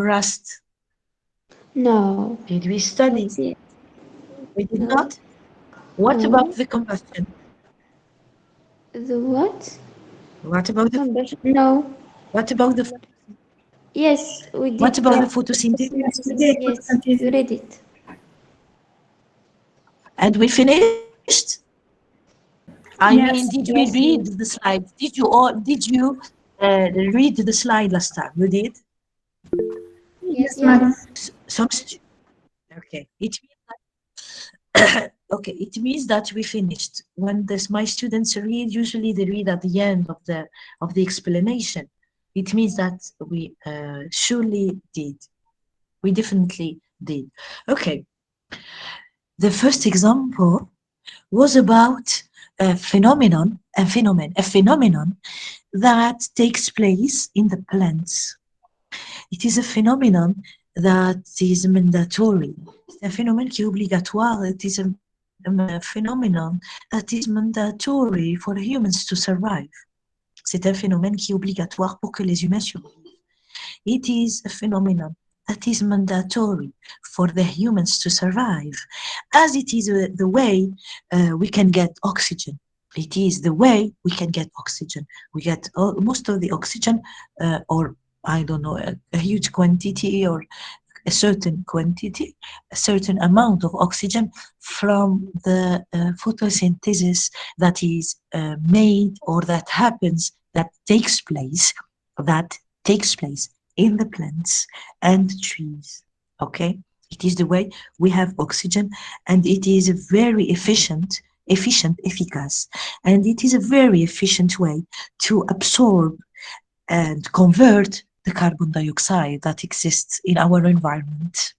rust? No. Did we study? Not yet. We did No. not? What about No. the combustion? The what? What about the Combustion? No. what about the Yes, we what did about the that. photosynthesis? Yes, we did. Yes, we read it. And we finished? I mean, Yes. did we Yes. read the slides? Did you read the slide last time? You did? Yes, Yes. madam. Some okay. Okay, it means that we finished. When my students read, usually they read at the end of the explanation. It means that we surely did. We definitely did. Okay. The first example was about a phenomenon that takes place in the plants. It is a phenomenon that is mandatory. C'est un phénomène qui est obligatoire. It is a phenomenon that is mandatory for humans to survive. C'est un phénomène qui est obligatoire pour que les humains survivent. It is a phenomenon that is mandatory for the humans to survive, as it is the way we can get oxygen. It is the way we can get oxygen. We get most of the oxygen, or I don't know, a huge quantity or a certain quantity, a certain amount of oxygen from the photosynthesis that is made or that happens, that takes place in the plants and trees. Okay, it is the way we have oxygen, and it is a very efficacious, and it is a very efficient way to absorb and convert the carbon dioxide that exists in our environment.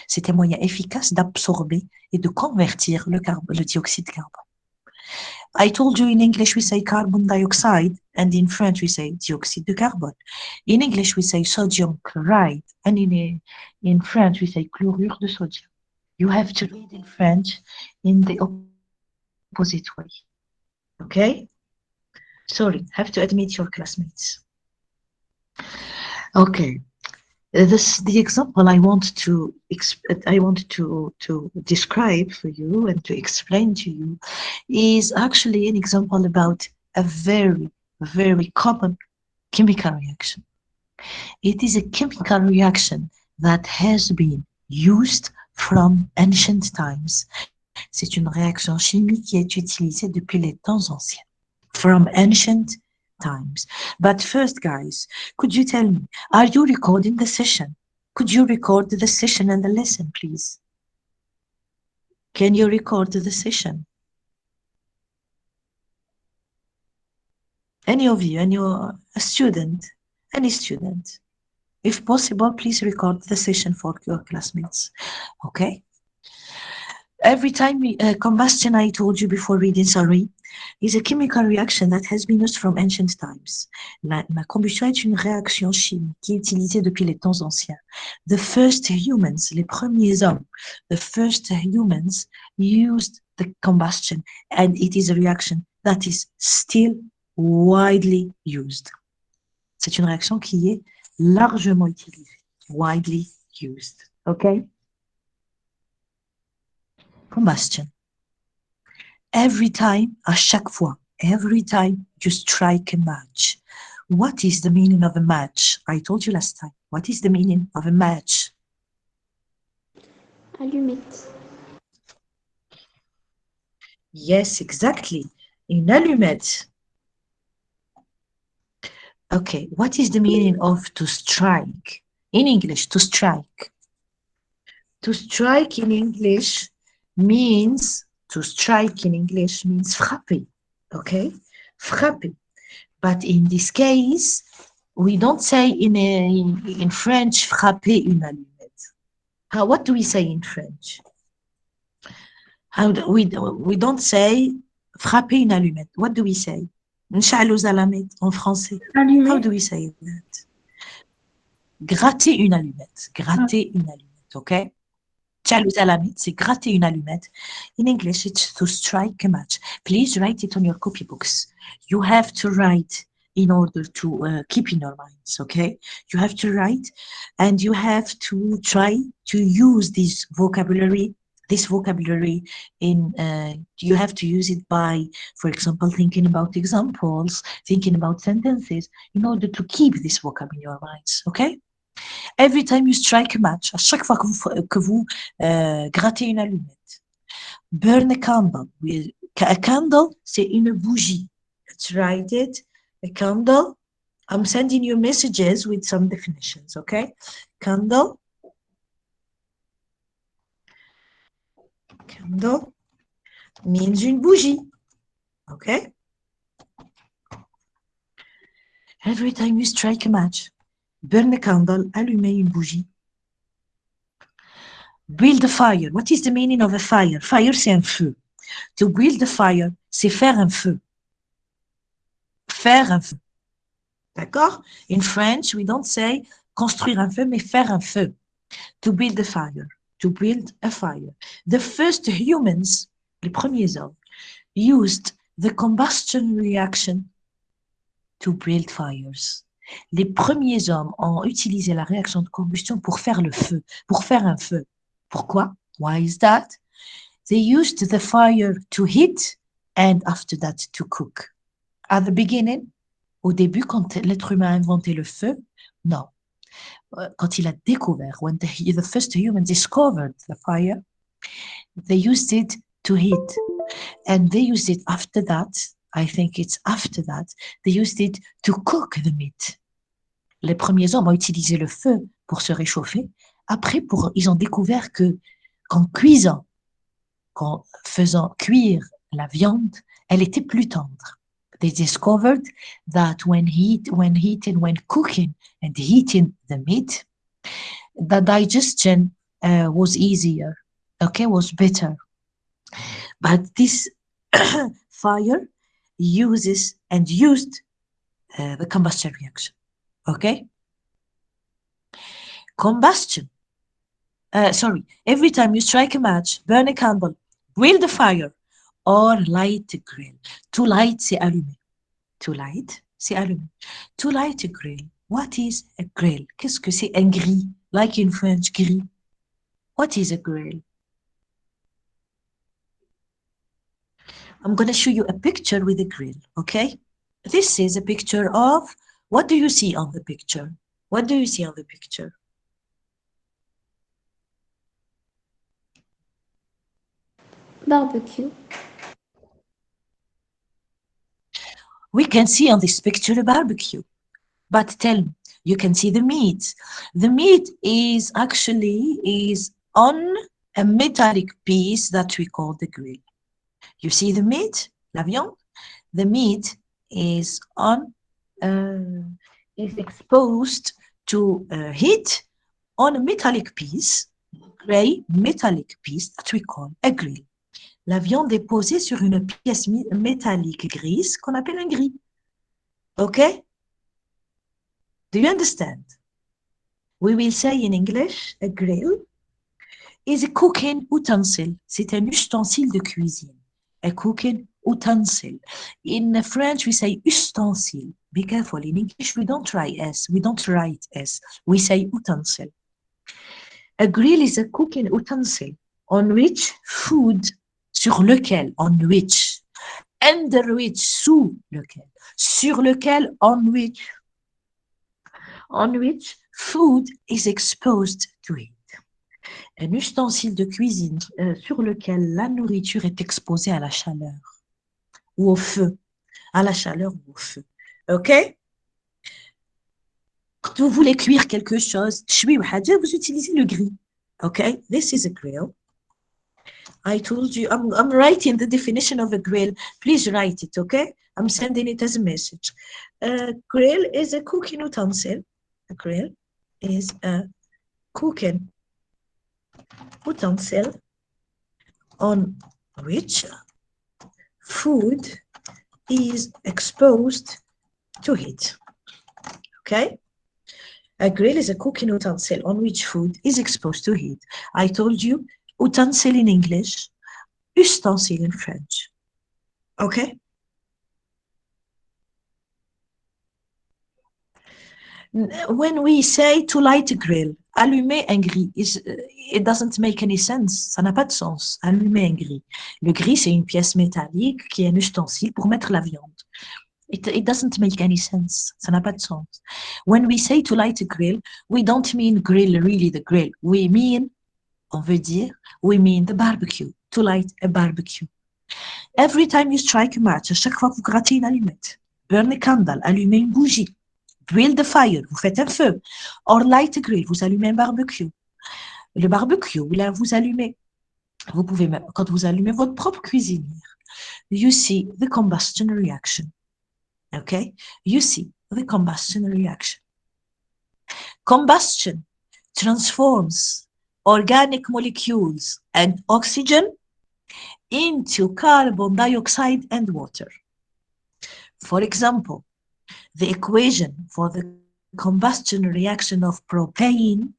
C'est un moyen efficace d'absorber et de convertir le dioxyde de carbone. I told you in English we say carbon dioxide, and in French we say dioxyde de carbone. In English we say sodium chloride, and in French we say chlorure de sodium. You have to read in French in the opposite way. Okay? Sorry, have to admit your classmates. Okay. The example I want to describe for you and to explain to you is actually an example about a very, very common chemical reaction. It is a chemical reaction that has been used from ancient times. C'est une réaction chimique qui est utilisée depuis les temps anciens. From ancient times. But first, guys, could you tell me, are you recording the session? Could you record the session and the lesson, please? Can you record the session? Any of you, a student, any student. If possible, please record the session for your classmates. Okay? Every time combustion, I told you before reading, sorry, is a chemical reaction that has been used from ancient times. La combustion est une réaction chimique qui est utilisée depuis les temps anciens. The first humans, les premiers hommes, the first humans used the combustion, and it is a reaction that is still widely used. C'est une réaction qui est largement utilisée, widely used. Okay? Combustion. Every time, à chaque fois, every time you strike a match. What is the meaning of a match? I told you last time. What is the meaning of a match? Allumette. Yes, exactly. Une allumette. Okay, what is the meaning of to strike? In English, to strike. To strike in English means, frapper, okay? Frapper. But in this case, we don't say in French, frapper une allumette. What do we say in French? We don't say frapper une allumette. What do we say? نشعل زلمت en français. How do we say that? Gratter une allumette. Gratter une allumette, okay? نشعل زلمت, c'est gratter une allumette. In English, it's to strike a match. Please write it on your copybooks. You have to write in order to keep in your minds, okay? You have to write and you have to try to use this vocabulary you have to use it by, for example, thinking about examples, thinking about sentences, in order to keep this vocab in your minds, okay? Every time you strike a match, à chaque fois que vous grattez une allumette, burn a candle. A candle, c'est une bougie. Let's write it. A candle. I'm sending you messages with some definitions, okay? Candle. Candle means une bougie, okay? Every time you strike a match, burn a candle, allumer une bougie. Build a fire. What is the meaning of a fire? Fire, c'est un feu. To build a fire, c'est faire un feu. Faire un feu. D'accord? In French, we don't say construire un feu, mais faire un feu. To build a fire. To build a fire. The first humans, les premiers hommes, used the combustion reaction to build fires. Les premiers hommes ont utilisé la réaction de combustion pour faire le feu, pour faire un feu. Pourquoi? Why is that? They used the fire to heat and after that to cook. At the beginning, au début, quand l'être humain a inventé le feu, non. Quand il a découvert, when the first human discovered the fire, they used it to heat. And they used it after that, I think it's after that, they used it to cook the meat. Les premiers hommes ont utilisé le feu pour se réchauffer. Après, ils ont découvert que qu'en cuisant, qu'en faisant cuire la viande, elle était plus tendre. They discovered that when cooking and heating the meat, the digestion was easier, okay, was better. But this fire used the combustion reaction, okay? Combustion. Every time you strike a match, burn a candle, build a fire, or light a grill. To light, c'est allumer. To light, c'est allumer. To light a grill. What is a grill? Qu'est-ce que c'est un grill? Like in French, grill. What is a grill? I'm going to show you a picture with a grill, okay? This is a picture of, what do you see on the picture? What do you see on the picture? Barbecue. We can see on this picture a barbecue. But tell me, you can see the meat. The meat is on a metallic piece that we call the grill. You see the meat, la viande? The meat is exposed to heat on a metallic piece, gray metallic piece that we call a grill. La viande est posée sur une pièce métallique grise qu'on appelle un grill. Okay? Do you understand? We will say in English, a grill is a cooking utensil. C'est un ustensile de cuisine. A cooking utensil. In French, we say ustensile. Be careful. In English, we don't write S. We don't write S. We say utensil. A grill is a cooking utensil on which food, sur lequel, on which, under which, sous lequel, sur lequel, on which food is exposed to heat. Un ustensile de cuisine sur lequel la nourriture est exposée à la chaleur ou au feu, à la chaleur ou au feu. OK? Quand vous voulez cuire quelque chose, vous utilisez le grill. OK? This is a grill. I told you, I'm writing the definition of a grill. Please write it, okay? I'm sending it as a message. A grill is a cooking utensil. A grill is a cooking utensil on which food is exposed to heat. Okay? A grill is a cooking utensil on which food is exposed to heat. I told you, utensil in English, ustensile in French. Okay? When we say to light a grill, allumer un gris, it doesn't make any sense. Ça n'a pas de sens. Allumer un gris. Le gris, c'est une pièce métallique qui est un ustensile pour mettre la viande. It doesn't make any sense. Ça n'a pas de sens. When we say to light a grill, we don't mean grill, really the grill. We mean, on veut dire, we mean the barbecue. To light a barbecue. Every time you strike a match, à chaque fois que vous grattez une allumette, burn a candle, allumez une bougie, build a fire, vous faites un feu, or light a grill, vous allumez un barbecue. Le barbecue, là, vous allumez, vous pouvez même, quand vous allumez votre propre cuisinière, you see the combustion reaction. Okay? You see the combustion reaction. Combustion transforms organic molecules and oxygen into carbon dioxide and water. For example, the equation for the combustion reaction of propane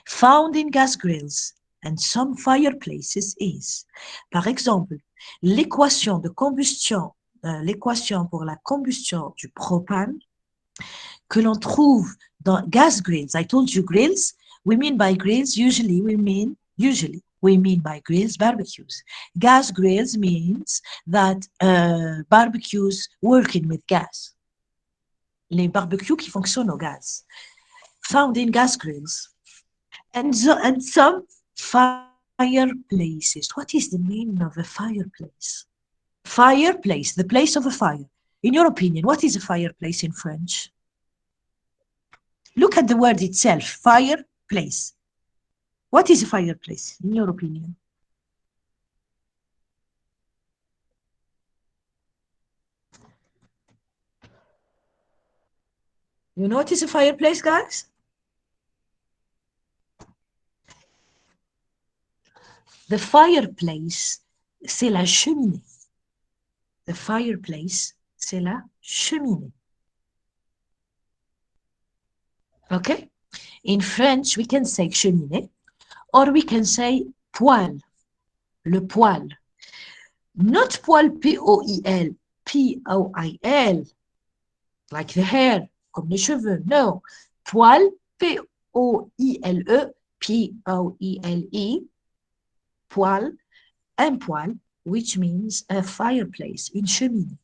found in gas grills and some fireplaces is, par exemple, l'équation de combustion, l'équation pour la combustion du propane que l'on trouve dans gas grills. I told you grills, we mean by grills, usually we mean by grills barbecues. Gas grills means that barbecues working with gas. Les barbecues qui fonctionnent au gaz. Found in gas grills. And some fireplaces. What is the meaning of a fireplace? Fireplace, the place of a fire. In your opinion, what is a fireplace in French? Look at the word itself, fireplace. What is a fireplace, in your opinion? You know what is a fireplace, guys? The fireplace, c'est la cheminée. The fireplace, c'est la cheminée. Okay? In French, we can say cheminée, or we can say poêle, le poêle. Not poêle, P-O-I-L, P-O-I-L, like the hair, comme les cheveux. No, poêle, P-O-I-L-E, P-O-E-L-E, poêle, un poêle, which means a fireplace, une cheminée.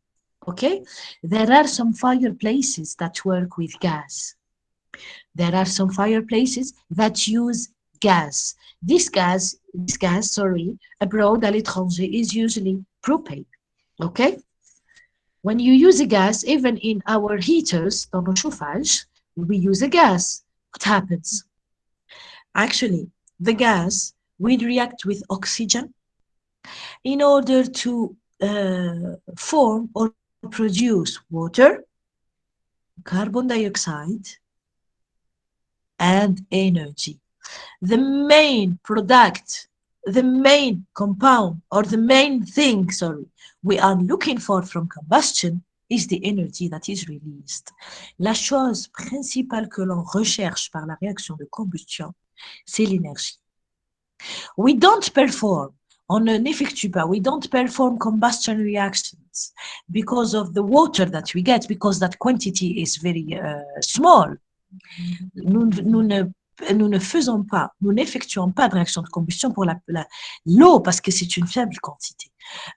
Okay? There are some fireplaces that work with gas. There are some fireplaces that use gas. This gas, abroad, à l'étranger, is usually propane. Okay? When you use a gas, even in our heaters, dans nos chauffages, we use a gas. What happens? Actually, the gas will react with oxygen in order to form or produce water, carbon dioxide, and energy. The main product, the main compound, or the main thing, we are looking for from combustion is the energy that is released. La chose principale que l'on recherche par la réaction de combustion, c'est l'énergie. We don't perform, on n'effectue pas, we don't perform combustion reactions because of the water that we get, because that quantity is very small. Nous n'effectuons pas de réaction de combustion pour l'eau parce que c'est une faible quantité.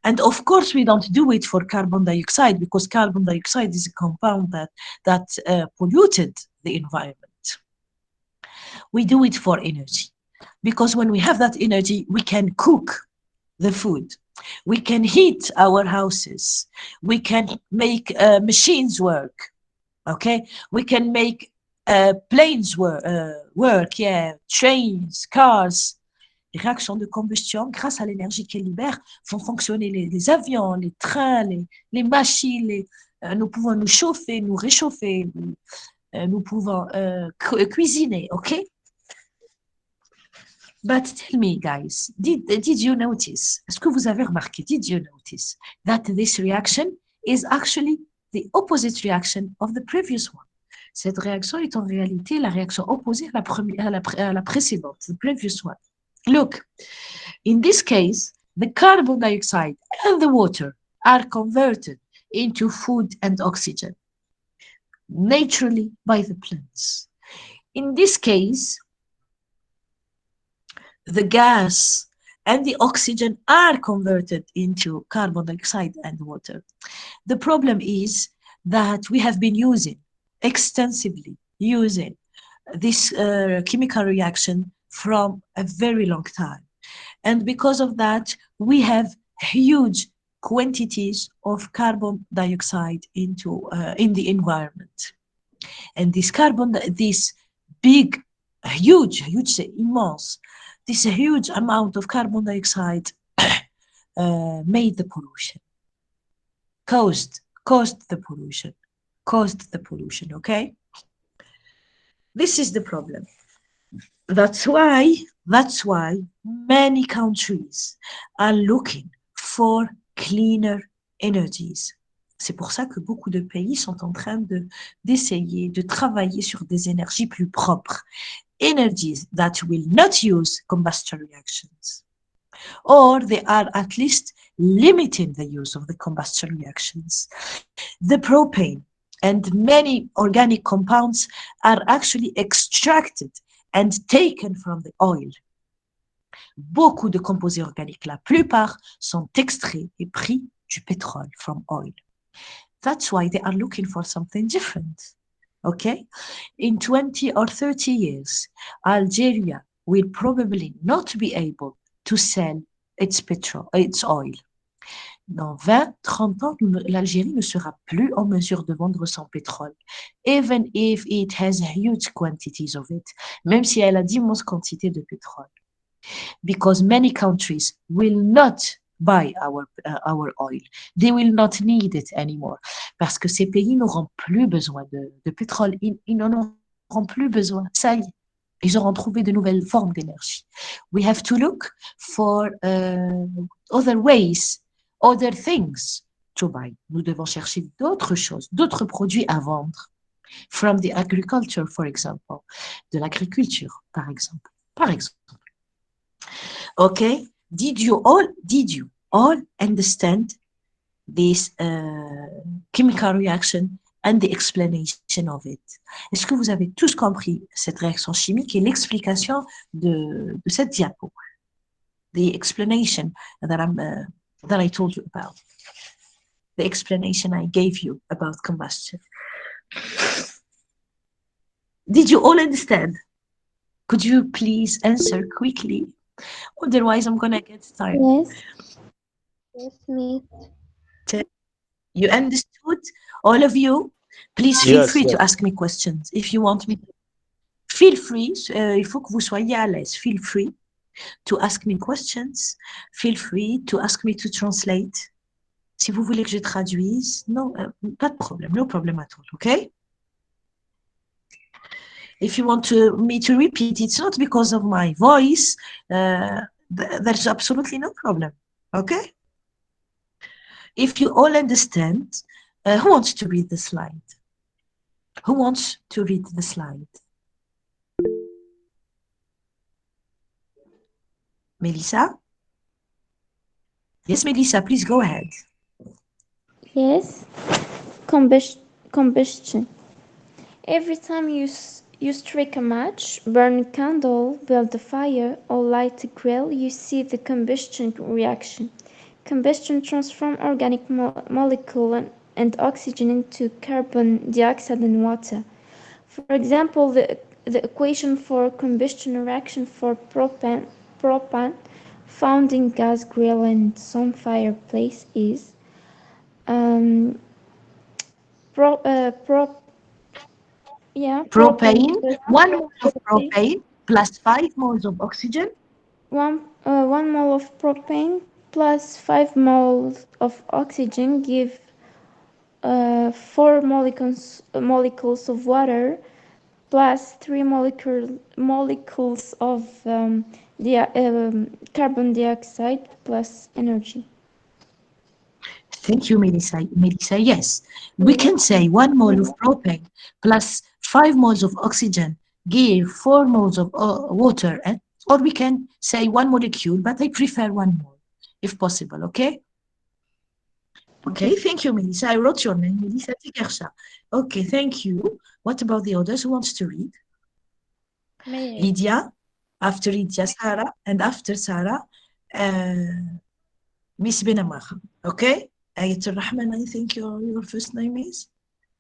And of course, we don't do it for carbon dioxide because carbon dioxide is a compound that polluted the environment. We do it for energy because when we have that energy, we can cook the food. We can heat our houses. We can make machines work. Okay? We can make planes work, yeah, trains, cars. Les réactions de combustion, grâce à l'énergie qu'elles libèrent, font fonctionner les avions, les trains, les machines. Nous pouvons nous chauffer, nous réchauffer, nous pouvons cuisiner, okay? But tell me, guys, did you notice, est-ce que vous avez remarqué, did you notice that this reaction is actually the opposite reaction of the previous one? Cette réaction est en réalité la réaction opposée à la précédente, the previous one. Look, in this case, the carbon dioxide and the water are converted into food and oxygen. naturally by the plants. In this case, the gas and the oxygen are converted into carbon dioxide and water. The problem is that we have been extensively using this chemical reaction from a very long time. And because of that, we have huge quantities of carbon dioxide in the environment. And this big, huge, immense, this huge amount of carbon dioxide made the pollution, caused the pollution, okay? This is the problem. That's why many countries are looking for cleaner energies. C'est pour ça que beaucoup de pays sont en train d'essayer de travailler sur des énergies plus propres. Energies that will not use combustion reactions. Or they are at least limiting the use of the combustion reactions. The propane and many organic compounds are actually extracted and taken from the oil. Beaucoup de composés organiques, la plupart, sont extraits et pris du pétrole, from oil. That's why they are looking for something different. Okay? In 20 or 30 years, Algeria will probably not be able to sell its oil. Dans 20, 30 ans, l'Algérie ne sera plus en mesure de vendre son pétrole, even if it has huge quantities of it, même si elle a d'immenses quantités de pétrole. Because many countries will not buy our oil. They will not need it anymore. Parce que ces pays n'auront plus besoin de pétrole. Ils n'en auront plus besoin. Ça y est. Ils auront trouvé de nouvelles formes d'énergie. We have to look for other ways, other things to buy. Nous devons chercher d'autres choses, d'autres produits à vendre. From the agriculture, for example. De l'agriculture, par exemple. Okay? Did you all understand this chemical reaction and the explanation of it? Est-ce que vous avez tous compris cette réaction chimique et l'explication de cette diapo? The explanation that I told you about. The explanation I gave you about combustion. Did you all understand? Could you please answer quickly? Otherwise, I'm gonna get tired. Yes. Yes, Miss. You understood? All of you? Please feel Yes, free to yes. ask me questions if you want me. Feel free. Il faut que vous soyez à l'aise. Feel free to ask me questions. Feel free to ask me to translate. Si vous voulez que je traduise, non, pas de problème. No problem at all. Okay? If you want me to repeat, it's not because of my voice. There's absolutely no problem. Okay? If you all understand, who wants to read the slide? Who wants to read the slide? Melissa? Yes, Melissa, please go ahead. Yes. Combustion. Every time you strike a match, burn a candle, build a fire, or light a grill, you see the combustion reaction. Combustion transforms organic molecule and oxygen into carbon dioxide and water. For example, the equation for combustion reaction for propane found in gas grill and some fireplace is Propane, 1 mole of propane plus 5 moles of oxygen. 1 mole of propane plus 5 moles of oxygen give 4 molecules of water plus 3 molecules of carbon dioxide plus energy. Thank you, Melissa. Melissa, yes. We can say 1 mole of propane plus 5 moles of oxygen give 4 moles of water, or we can say 1 molecule, but I prefer 1 mole, if possible, okay? Okay, thank you, Melissa. I wrote your name, Melissa Tigersha. Okay, thank you. What about the others? Who wants to read? Me. Lydia, after Lydia, Sarah, and after Sarah, Miss Benamacha. Okay? Ayat al-Rahman, I think your first name is?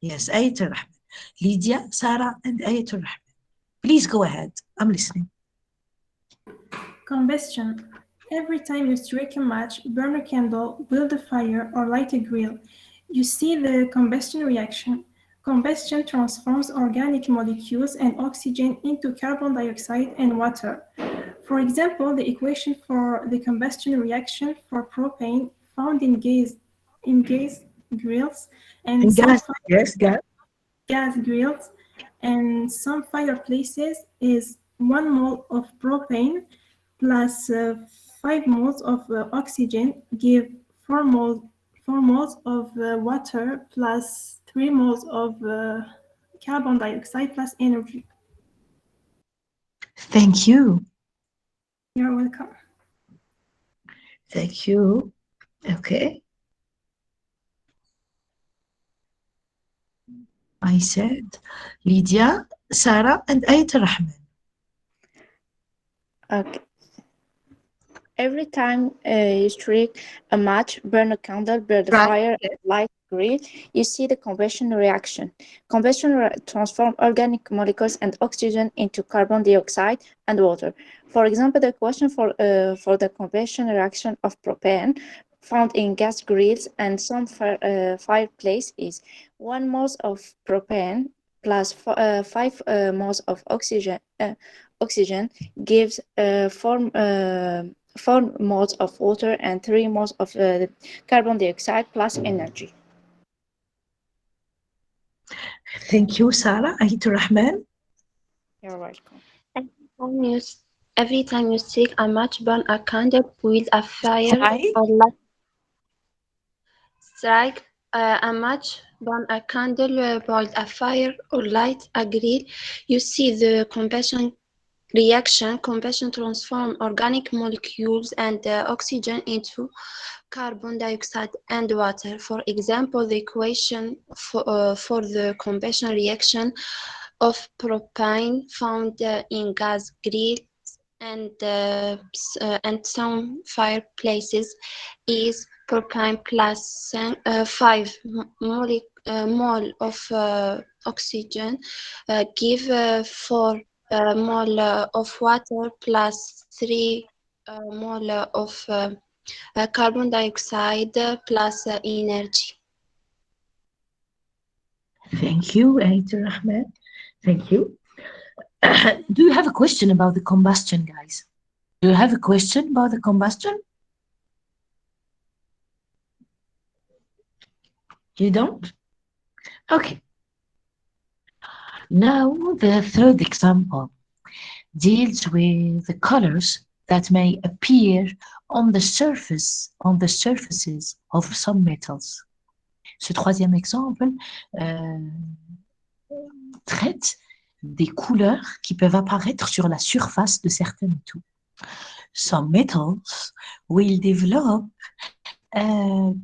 Yes, Ayat al-Rahman. Lydia, Sarah, and Ayat al-Rahman. Please go ahead. I'm listening. Combustion. Every time you strike a match, burn a candle, build a fire, or light a grill, you see the combustion reaction. Combustion transforms organic molecules and oxygen into carbon dioxide and water. For example, the equation for the combustion reaction for propane found in gas grills and And gas, yes, gas. gas grills and some fireplaces is 1 mole of propane plus 5 moles of oxygen give 4 moles of water plus 3 moles of carbon dioxide plus energy. Thank you. You're welcome. Thank you. Okay. I said Lydia, Sarah, and Ayat al-Rahman. Okay. Every time you strike a match, burn a candle, build a fire, light a grill, you see the combustion reaction. Combustion transforms organic molecules and oxygen into carbon dioxide and water. For example, the equation for the combustion reaction of propane found in gas grills and some fireplace is 1 mole of propane plus 5 moles of oxygen gives 4 moles of water and 3 moles of carbon dioxide plus energy. Thank you, Sarah. Ayat al-Rahman. You're welcome. Every time you stick a match, burn a candle, build a fire, or strike a match, burn a candle, build a fire, or light a grill, you see the combustion reaction. Combustion transforms organic molecules and oxygen into carbon dioxide and water. For example, the equation for the combustion reaction of propane found in gas grills and some fireplaces is propane plus 5 mole of oxygen give 4 mole of water plus 3 mole of carbon dioxide plus energy. Thank you, Ayat al-Rahman. Thank you. Do you have a question about the combustion, guys? Do you have a question about the combustion? You don't? Okay. Now, the third example deals with the colors that may appear on the surfaces of some metals. Ce troisième exemple traite des couleurs qui peuvent apparaître sur la surface de certains métaux. Some metals will develop a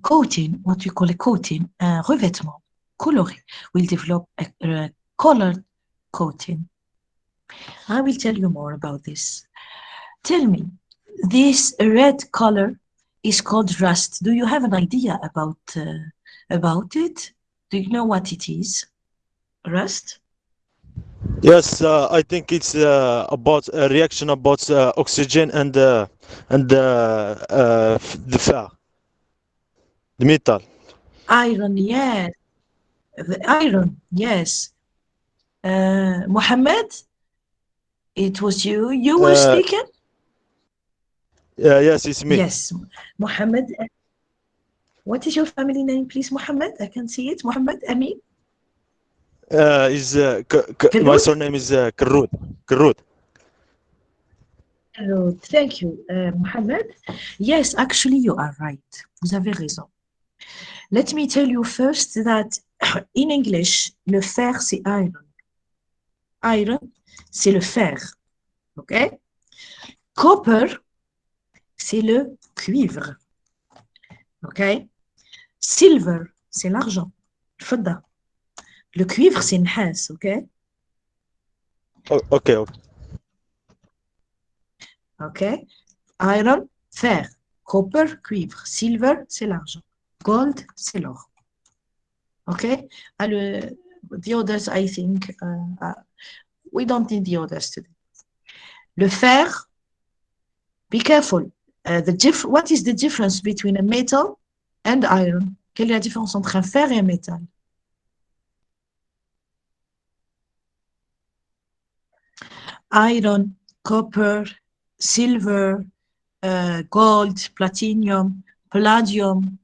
coating, what we call a coating, un revêtement coloré, will develop a colored coating. I will tell you more about this. Tell me, this red color is called rust. Do you have an idea about it? Do you know what it is? Rust? Yes, I think it's about a reaction about oxygen and the fire, the metal. Iron, yes. The iron, yes. Mohammed, it was you. You were speaking? Yes, it's me. Yes. Mohammed, what is your family name, please, Mohammed? I can see it. Mohammed Amin? My surname is Karroud. Karroud. Thank you, Mohammed. Yes, actually, you are right. Vous avez raison. Let me tell you first that in English, le fer, c'est iron. Iron, c'est le fer. OK? Copper, c'est le cuivre. OK? Silver, c'est l'argent. الفضة. Le cuivre, c'est النحاس. OK? Okay, okay. OK? Iron, fer. Copper, cuivre. Silver, c'est l'argent. Gold, c'est l'or. OK? The others, I think, we don't need the others today. Le fer, be careful. What is the difference between a metal and iron? Quelle est la différence entre un fer et un métal? Iron, copper, silver, gold, platinum, palladium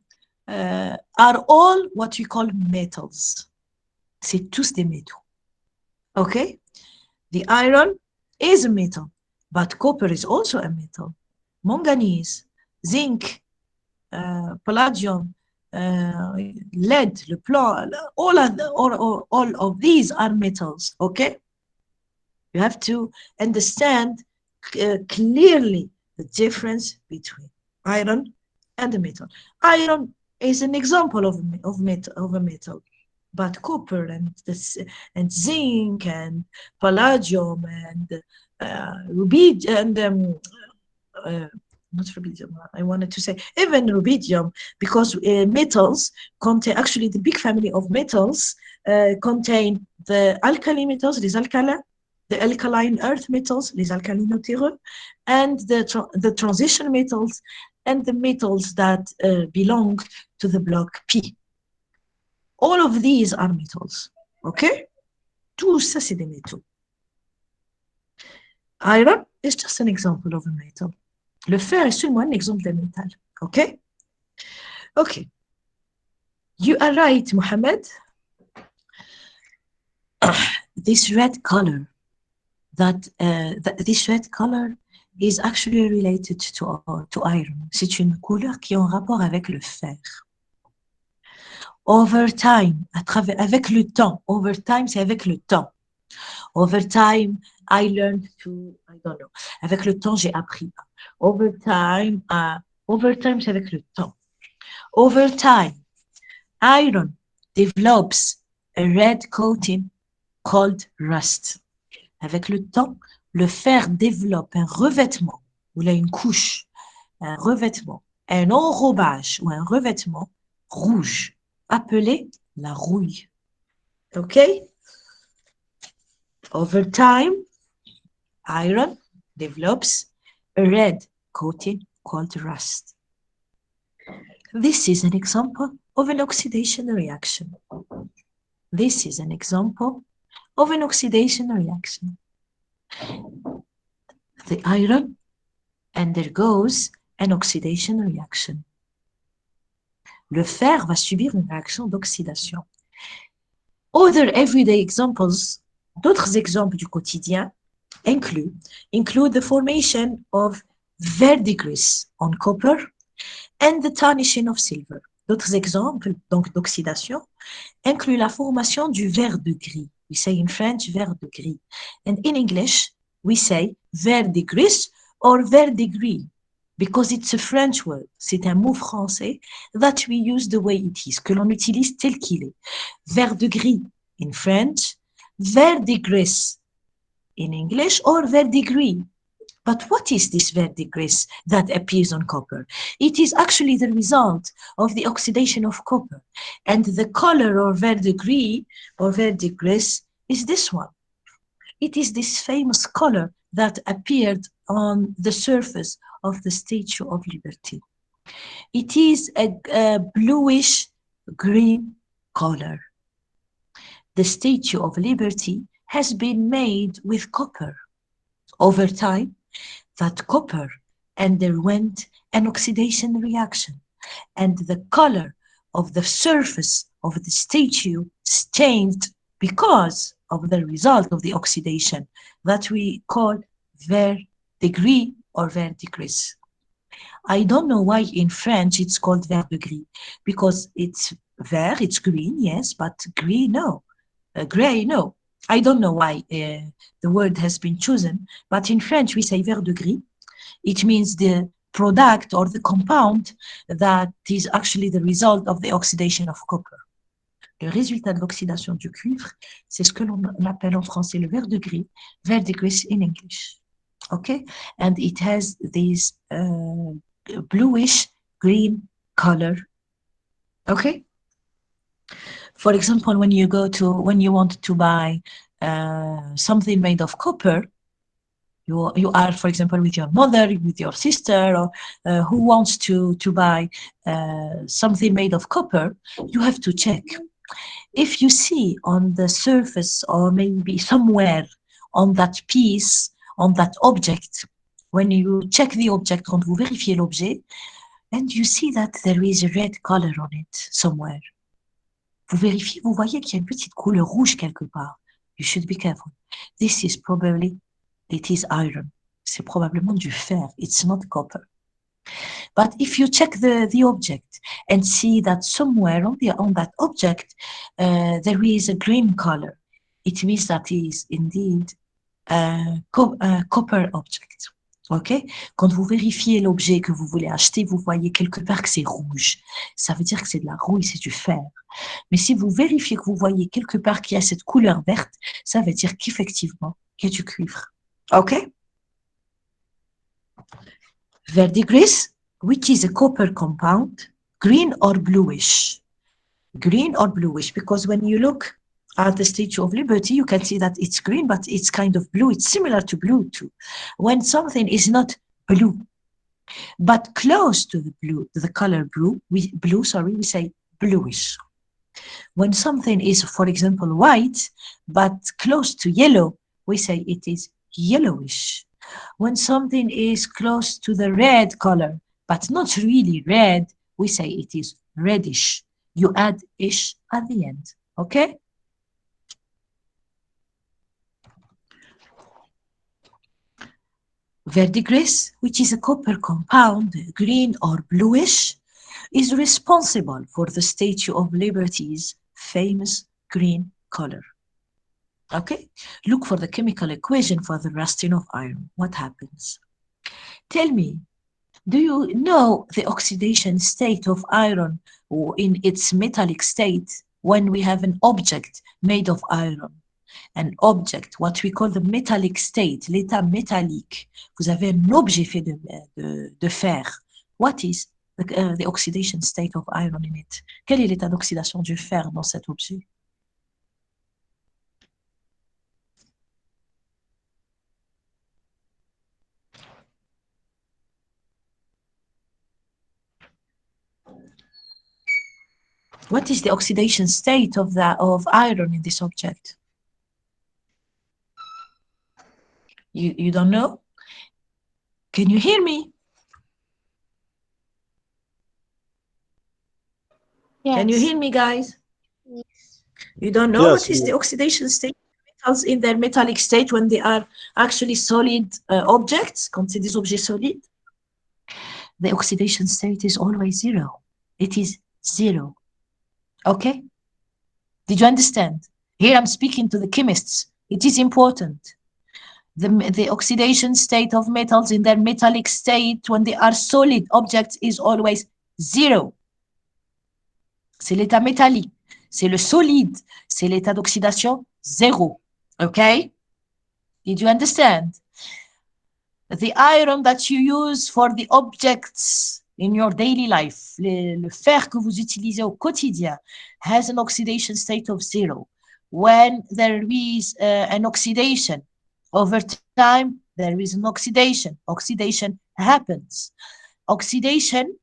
are all what we call metals. C'est tous des métaux. Okay? The iron is a metal, but copper is also a metal. Manganese, zinc, palladium, lead, le plomb, all of these are metals, okay? You have to understand clearly the difference between iron and the metal. Iron is an example of a metal, but copper and zinc and palladium and rubidium and not rubidium, I wanted to say even rubidium, because metals contain, actually the big family of metals contain the alkali metals, les alcalins, the alkaline earth metals, les alcalinotéreux, and the transition metals, and the metals that belong to the block P. All of these are metals, okay? Tout ça, c'est des métaux. Iron is just an example of a metal. Le fer est seulement un exemple d'un métal, okay? Okay. You are right, Mohammed. This red color, this red color is actually related to iron. C'est une couleur qui est en rapport avec le fer. Over time, avec le temps. Over time, c'est avec le temps. Over time, I learned to, I don't know. Avec le temps, j'ai appris. Over time, c'est avec le temps. Over time, iron develops a red coating called rust. Avec le temps, le fer développe un revêtement, ou là une couche, un revêtement, un enrobage ou un revêtement rouge, appelé la rouille. OK? Over time, iron develops a red coating called rust. This is an example of an oxidation reaction. This is an example of an oxidation reaction. The iron undergoes an oxidation reaction. Le fer va subir une réaction d'oxydation. Other everyday examples, d'autres exemples du quotidien, include the formation of verdigris on copper and the tarnishing of silver. D'autres exemples donc d'oxydation incluent la formation du verre de gris. We say in French verre de gris, and in English we say verdigris or verdigris, because it's a French word. C'est un mot français that we use the way it is, que l'on utilise tel qu'il est. Verre de gris in French, verdigris in English, or verdigris. But what is this verdigris that appears on copper? It is actually the result of the oxidation of copper. And the color of verdigris or verdigris is this one. It is this famous color that appeared on the surface of the Statue of Liberty. It is a bluish green color. The Statue of Liberty has been made with copper. Over time, that copper underwent an oxidation reaction, and the color of the surface of the statue changed because of the result of the oxidation that we call verdigris or verdigris. I don't know why in French it's called verdigris, because it's vert, it's green, yes, but gris, no. Gray, no. I don't know why the word has been chosen, but in French we say verdigris. It means the product or the compound that is actually the result of the oxidation of copper. Le résultat de l'oxydation du cuivre, c'est ce que l'on appelle en français le verdigris, verdigris in English. Okay, and it has this bluish green color. Okay, for example, when you want to buy something made of copper, you are, for example, with your mother, with your sister, or who wants to buy something made of copper, you have to check. If you see on the surface or maybe somewhere on that piece, on that object, when you check the object, quand vous vérifiez l'objet, and you see that there is a red color on it somewhere. Vous vérifiez, vous voyez qu'il y a une petite couleur rouge quelque part. You should be careful. This is probably, it is iron. C'est probablement du fer. It's not copper. But if you check the object and see that somewhere on that object there is a green color, it means that it is indeed a copper object. Ok? Quand vous vérifiez l'objet que vous voulez acheter, vous voyez quelque part que c'est rouge. Ça veut dire que c'est de la rouille, c'est du fer. Mais si vous vérifiez que vous voyez quelque part qu'il y a cette couleur verte, ça veut dire qu'effectivement, il y a du cuivre. Ok? Verdigris, which is a copper compound, green or bluish. Green or bluish, because when you look at the Statue of Liberty, you can see that it's green, but it's kind of blue. It's similar to blue too. When something is not blue, but close to the blue, the color blue, we say bluish. When something is, for example, white, but close to yellow, we say it is yellowish. When something is close to the red color, but not really red, we say it is reddish. You add ish at the end, okay? Verdigris, which is a copper compound, green or bluish, is responsible for the Statue of Liberty's famous green color. Okay, look for the chemical equation for the rusting of iron. What happens? Tell me, do you know the oxidation state of iron or in its metallic state when we have an object made of iron? An object, what we call the metallic state, l'état métallique. Vous avez un objet fait de fer. What is the oxidation state of iron in it? Quel est l'état d'oxydation du fer dans cet objet? What is the oxidation state of iron in this object? You don't know? Can you hear me? Yes. Can you hear me, guys? Yes. You don't know Yes, what is the oxidation state of metals in their metallic state when they are actually solid objects, quand c'est des objets solides? The oxidation state is always zero. It is zero. Okay? Did you understand? Here I'm speaking to the chemists. It is important. The oxidation state of metals in their metallic state when they are solid objects is always zero. C'est l'état métallique. C'est le solide. C'est l'état d'oxydation zéro. Okay? Did you understand? The iron that you use for the objects in your daily life, le fer que vous utilisez au quotidien, has an oxidation state of zero. When there is an oxidation, over time, there is an oxidation. Oxidation happens. Oxidation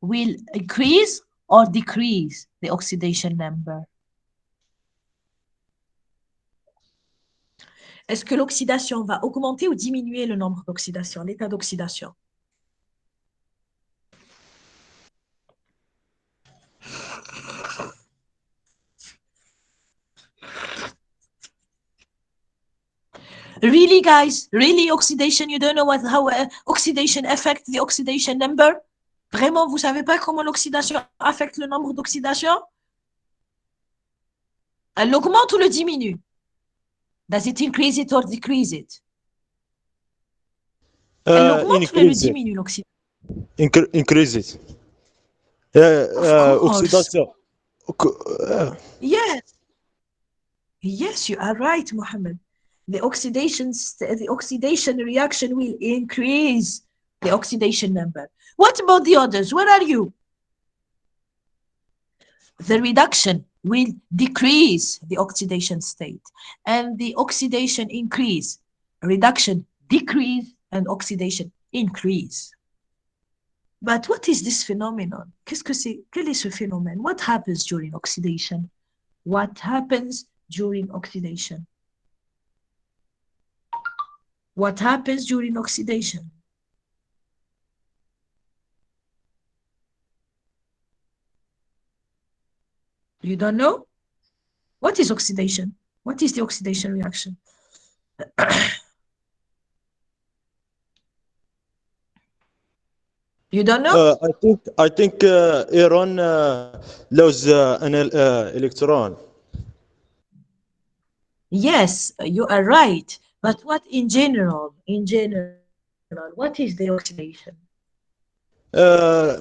will increase or decrease the oxidation number. Est-ce que l'oxydation va augmenter ou diminuer le nombre d'oxydation, l'état d'oxydation? Really, guys? Really, oxidation? You don't know how oxidation affects the oxidation number? Vraiment, vous savez pas comment l'oxydation affecte le nombre d'oxydation? Elle l'augmente ou le diminue? Does it increase it or decrease it? Elle l'augmente ou elle le increase it. diminue, l'oxydation? increases. Of course. Oxidation. Yes. Yes, you are right, Mohammed. The oxidation reaction will increase the oxidation number. What about the others? Where are you? The reduction will decrease the oxidation state, and the oxidation increase, reduction decrease, and oxidation increase. But what is this phenomenon? Qu'est-ce que c'est? Quel est ce phénomène? What happens during oxidation? What happens during oxidation? What happens during oxidation? You don't know? What is oxidation? What is the oxidation reaction? You don't know? I think iron lose an electron. Yes, you are right. But what in general? In general, what is the oxidation? Uh,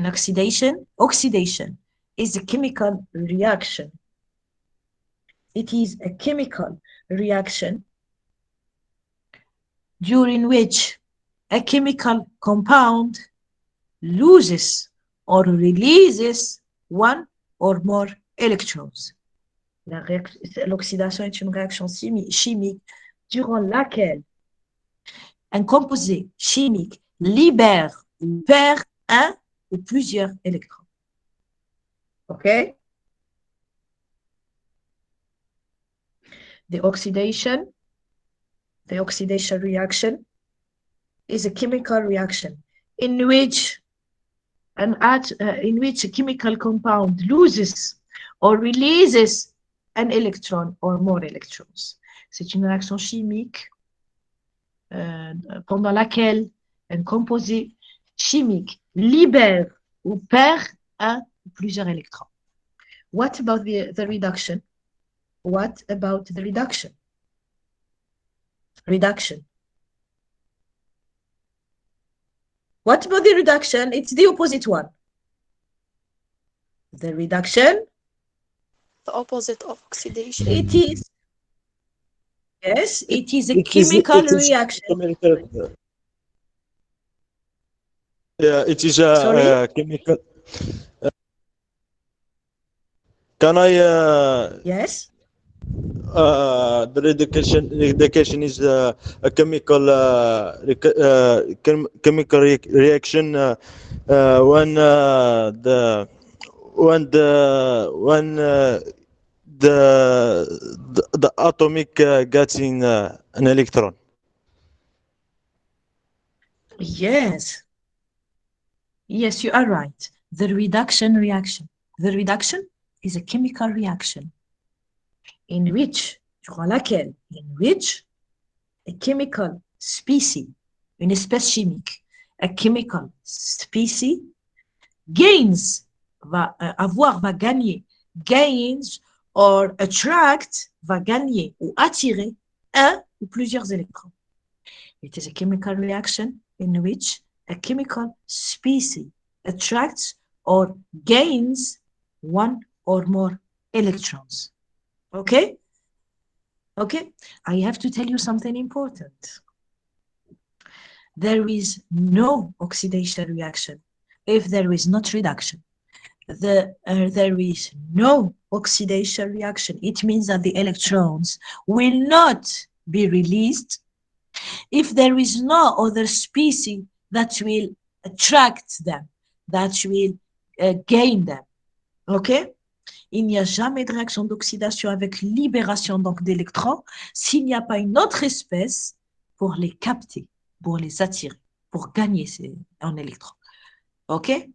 An oxidation is a chemical reaction. It is a chemical reaction during which a chemical compound loses or releases one or more electrons. L'oxydation est une réaction chimique durant laquelle un composé chimique libère ou perd un ou plusieurs électrons. Okay? The oxidation reaction is a chemical reaction in which a chemical compound loses or releases an electron or more electrons. C'est une réaction chimique pendant laquelle un composé chimique libère ou perd un ou plusieurs électrons. What about the reduction? What about the reduction? Reduction. What about the reduction? It's the opposite one. The reduction. The opposite of oxidation. It is. Yes, it is a chemical reaction. Yeah, it is Sorry? a chemical. Can I? Yes. The reduction is a chemical chemical reaction when the when the when the atomic gets in an electron. Yes. Yes, you are right. The reduction reaction. The reduction is a chemical reaction in which a chemical species, une espèce chimique, a chemical species gains, va gagner, gains or attract, va gagner ou attirer un ou plusieurs électrons. It is a chemical reaction in which a chemical species attracts or gains one or more electrons. Okay? Okay? I have to tell you something important. There is no oxidation reaction if there is not reduction. There is no oxidation reaction. It means that the electrons will not be released if there is no other species that will attract them, that will gain them. Okay? Il n'y a jamais de réaction d'oxydation avec libération donc d'électrons s'il n'y a pas une autre espèce pour les capter, pour les attirer, pour gagner en électrons. Okay?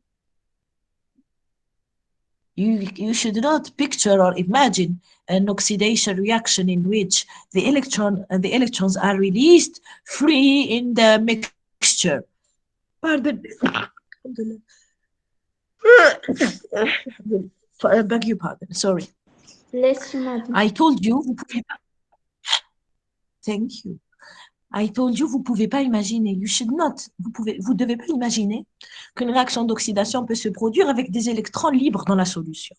You should not picture or imagine an oxidation reaction in which the electrons are released free in the mixture. Pardon. I beg your pardon. Sorry. Bless you, madam. I told you. Thank you. I told you, vous pouvez pas imaginer. You should not. Vous devez pas imaginer qu'une réaction d'oxydation peut se produire avec des électrons libres dans la solution.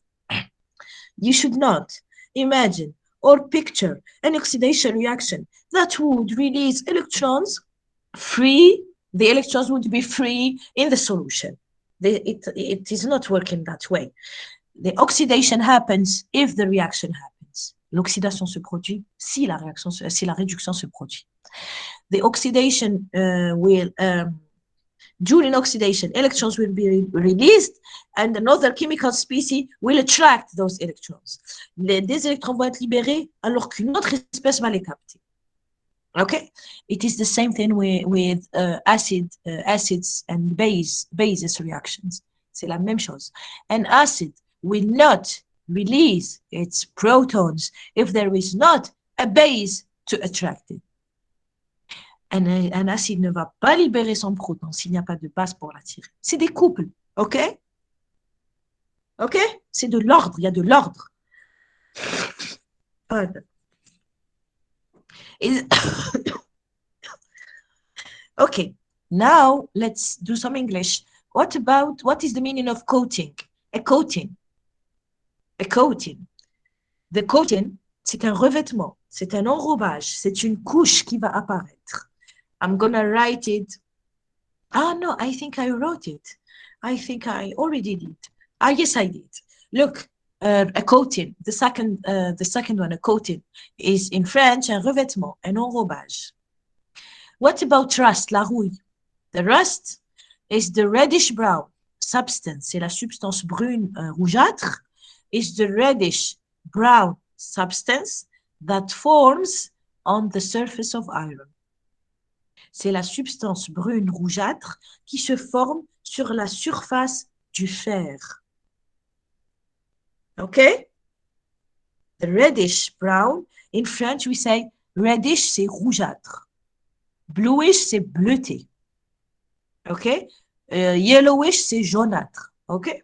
You should not imagine or picture an oxidation reaction that would release electrons free. The electrons would be free in the solution. It is not working that way. The oxidation happens if the reaction happens. L'oxydation se produit si la réduction se produit. The oxidation during oxidation, electrons will be released and another chemical species will attract those electrons. Des électrons vont être libérés alors qu'une autre espèce va les capter. Okay, it is the same thing with acids and bases reactions. C'est la même chose. An acid will not release its protons if there is not a base to attract it. Un acide ne va pas libérer son proton s'il n'y a pas de base pour l'attirer. C'est des couples, ok? Ok? C'est de l'ordre, il y a de l'ordre. Okay, now let's do some English. What is the meaning of coating? A coating. A coating. The coating, c'est un revêtement, c'est un enrobage, c'est une couche qui va apparaître. I'm gonna write it. Ah, no, I think I wrote it. I think I already did. Ah, yes, I did. Look, a coating, the second one, a coating, is in French un revêtement, un enrobage. What about rust, la rouille? The rust is the reddish brown substance, c'est la substance brune rougeâtre, is the reddish brown substance that forms on the surface of iron. C'est la substance brune rougeâtre qui se forme sur la surface du fer. Okay? The reddish brown, in French we say reddish, c'est rougeâtre. Bluish, c'est bleuté. Okay? Yellowish, c'est jaunâtre. Okay?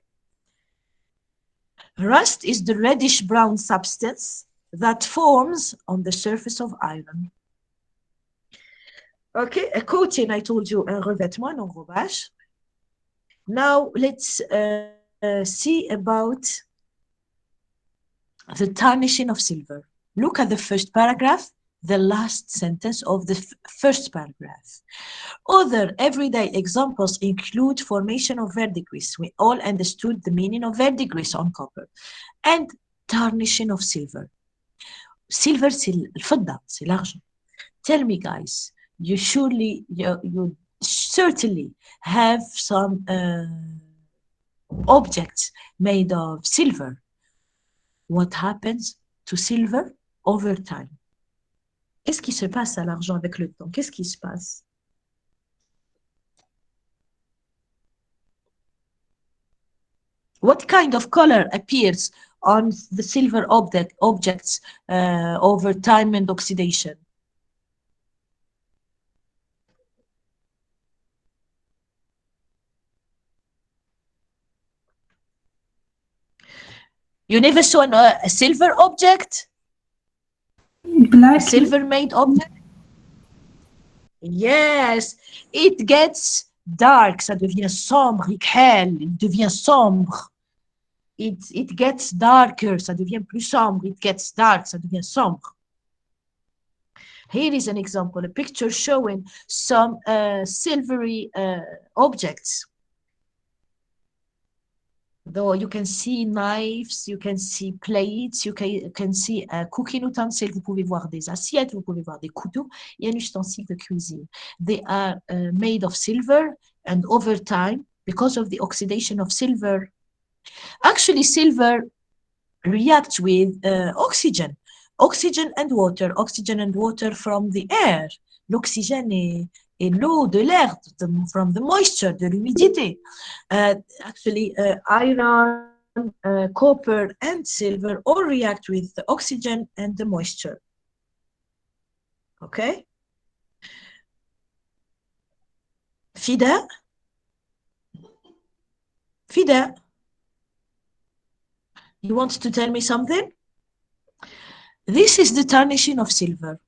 Rust is the reddish brown substance that forms on the surface of iron. Okay, a coating, I told you, un revêtement, un enrobage. Now let's see about the tarnishing of silver. Look at the first paragraph, the last sentence of the first paragraph. Other everyday examples include formation of verdigris. We all understood the meaning of verdigris on copper. And tarnishing of silver. Silver, c'est الفضة, c'est l'argent. Tell me, guys, you certainly have some objects made of silver. What happens to silver over time? Qu'est-ce qui se passe à l'argent avec le temps? Qu'est-ce qui se passe? What kind of color appears on the silver objects over time and oxidation? You never saw a silver object? Black. A silver-made object? Yes, it gets dark, ça devient sombre, il devient sombre. It gets darker, ça devient plus sombre. It gets dark, ça devient sombre. Here is an example, a picture showing some silvery objects. Though you can see knives, you can see plates, you can see cooking utensils, vous pouvez voir des assiettes, vous pouvez voir des couteaux, et un ustensile de cuisine. They are made of silver, and over time, because of the oxidation of silver, actually silver reacts with oxygen and water from the air. L'oxygène et l'eau de l'air, from the moisture, de l'humidité. Actually, iron, copper, and silver all react with the oxygen and the moisture. Okay? Fida? You want to tell me something? This is the tarnishing of silver.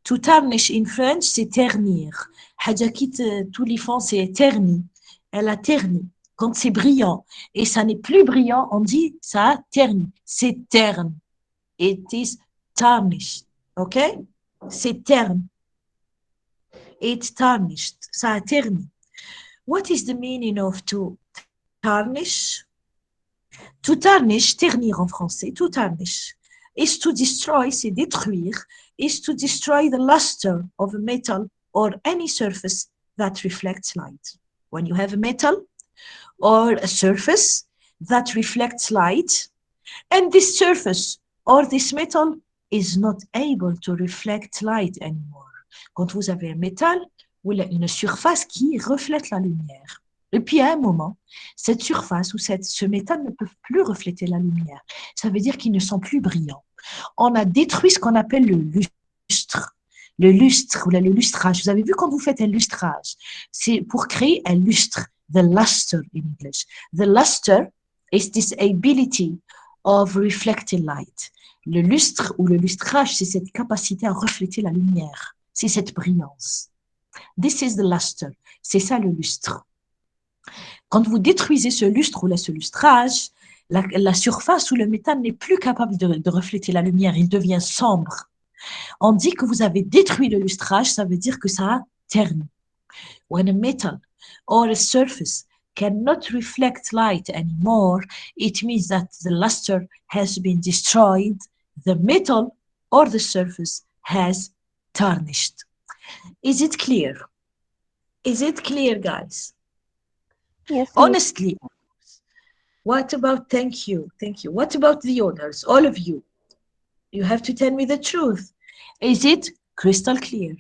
To tarnish in French, c'est ternir. حاجة كي tous les fonds, c'est terni. Elle a terni. Quand c'est brillant et ça n'est plus brillant, on dit ça a terni. C'est terne. It is tarnished. Okay? C'est terne. It's tarnished. Ça a terni. What is the meaning of to tarnish? To tarnish, ternir en français, to tarnish, is to destroy, c'est détruire, is to destroy the luster of a metal or any surface that reflects light. When you have a metal or a surface that reflects light, and this surface or this metal is not able to reflect light anymore. Quand vous avez un métal ou une surface qui reflète la lumière, et puis à un moment, cette surface ou ce métal ne peut plus refléter la lumière. Ça veut dire qu'ils ne sont plus brillants. On a détruit ce qu'on appelle le lustre. Le lustre ou le lustrage. Vous avez vu quand vous faites un lustrage, c'est pour créer un lustre. The luster in English. The luster is this ability of reflecting light. Le lustre ou le lustrage, c'est cette capacité à refléter la lumière. C'est cette brillance. This is the luster. C'est ça le lustre. Quand vous détruisez ce lustre ou ce lustrage, la surface ou le métal n'est plus capable de refléter la lumière, il devient sombre. On dit que vous avez détruit le lustrage, ça veut dire que ça a terni. When a metal or a surface cannot reflect light anymore, it means that the luster has been destroyed, the metal or the surface has tarnished. Is it clear? Is it clear, guys? Yes. Honestly, what about, thank you. What about the others, all of you? You have to tell me the truth. Is it crystal clear?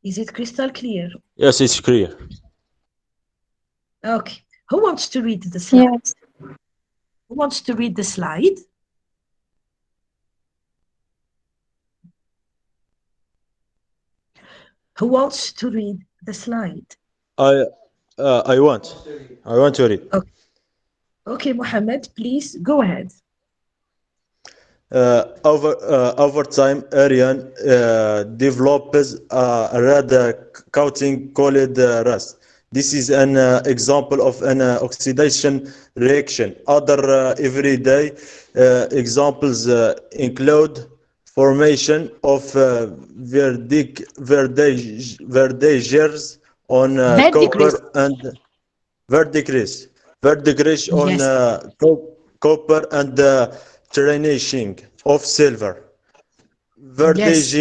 Is it crystal clear? Yes, it's clear. Okay. Who wants to read the slide? Yes. Who wants to read the slide? Who wants to read the slide? I want to read. Okay, Mohammed, please go ahead. Over time, Arian develops a radar coating called rust. This is an example of an oxidation reaction. Other everyday examples include formation of verdigris on copper and verdigris on Yes. copper and tarnishing of silver. Verdigris,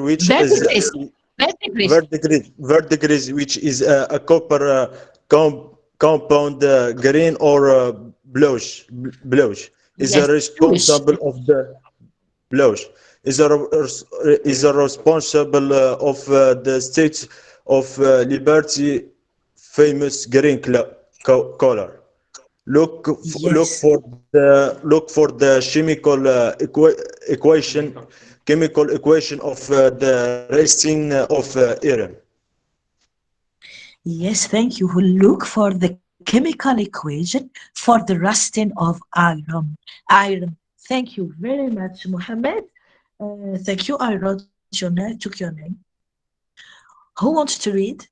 which is verdigris, which is a copper compound, green or bluish, is a responsible of the bluish. Is a responsible of the States of Liberty famous green color. Look for the chemical equation of the resting of iron. Yes, thank you. We'll look for the chemical equation for the rusting of iron. Thank you very much, Mohammed. Thank you. I took your name. Who wants to read?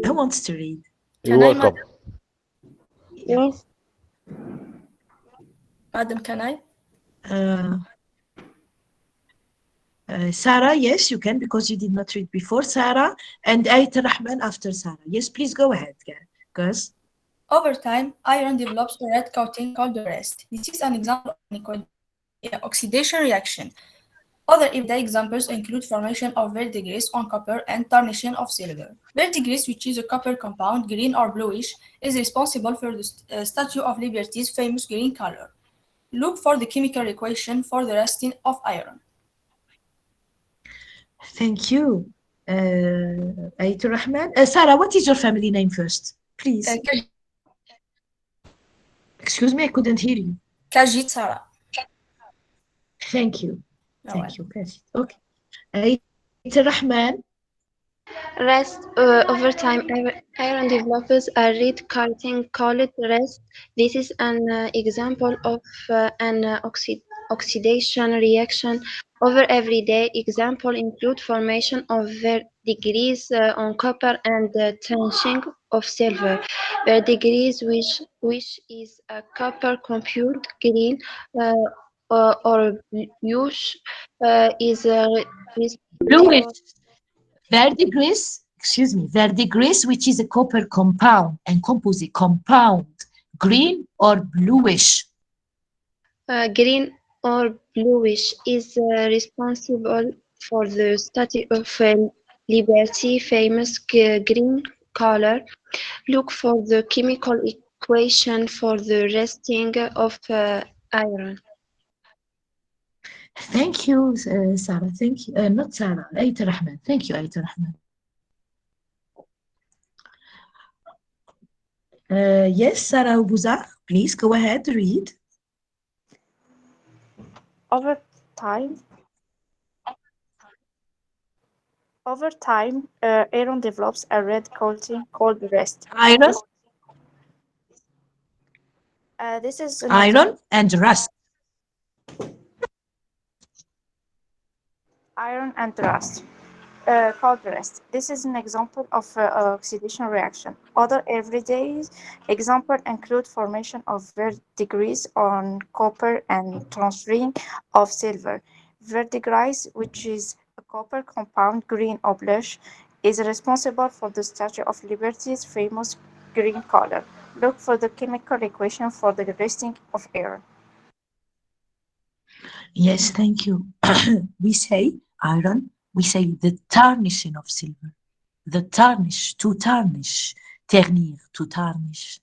Who wants to read? You're welcome. Yes. Madam, can I? Sarah, yes, you can because you did not read before. Sarah and Ayat Rahman after Sarah. Yes, please go ahead, guys. Over time, iron develops a red coating called the rust. This is an example of an oxidation reaction. Other everyday examples include formation of verdigris on copper and tarnishing of silver. Verdigris, which is a copper compound, green or bluish, is responsible for the Statue of Liberty's famous green color. Look for the chemical equation for the rusting of iron. Thank you, Ayat Rahman. Sarah, what is your family name first, please? Excuse me, I couldn't hear you. Kajit Sarah. Thank you. Thank you, Kajit. Okay. Ayat Rahman. Rest over time, iron develops a red coating called rest. This is an example of an oxidation reaction over every day. Example include formation of verdigris on copper and tarnishing of silver. Verdigris, which is a copper compound green uh, or bluish, is Bluish. responsible. Verdigris, which is a copper compound and composite compound, green or bluish. Green or bluish is responsible for the Statue of Liberty, famous green color. Look for the chemical equation for the resting of iron. Thank you, Sarah. Thank you. Not Sarah, Ayt Rahman. Thank you, Ayt Rahman. Yes, Sarah Bouza, please go ahead, read. Over time, iron develops a red coating called rust. Iron, This is an example. iron, and rust. Iron and rust. Called rust. This is an example of oxidation reaction. Other everyday examples include formation of verdigris on copper and transferring of silver. Verdigris, which is a copper compound green or bluish, is responsible for the Statue of Liberty's famous green color. Look for the chemical equation for the resting of iron. Yes, thank you. We say iron, we say the tarnishing of silver. The tarnish, to tarnish, ternir, to tarnish.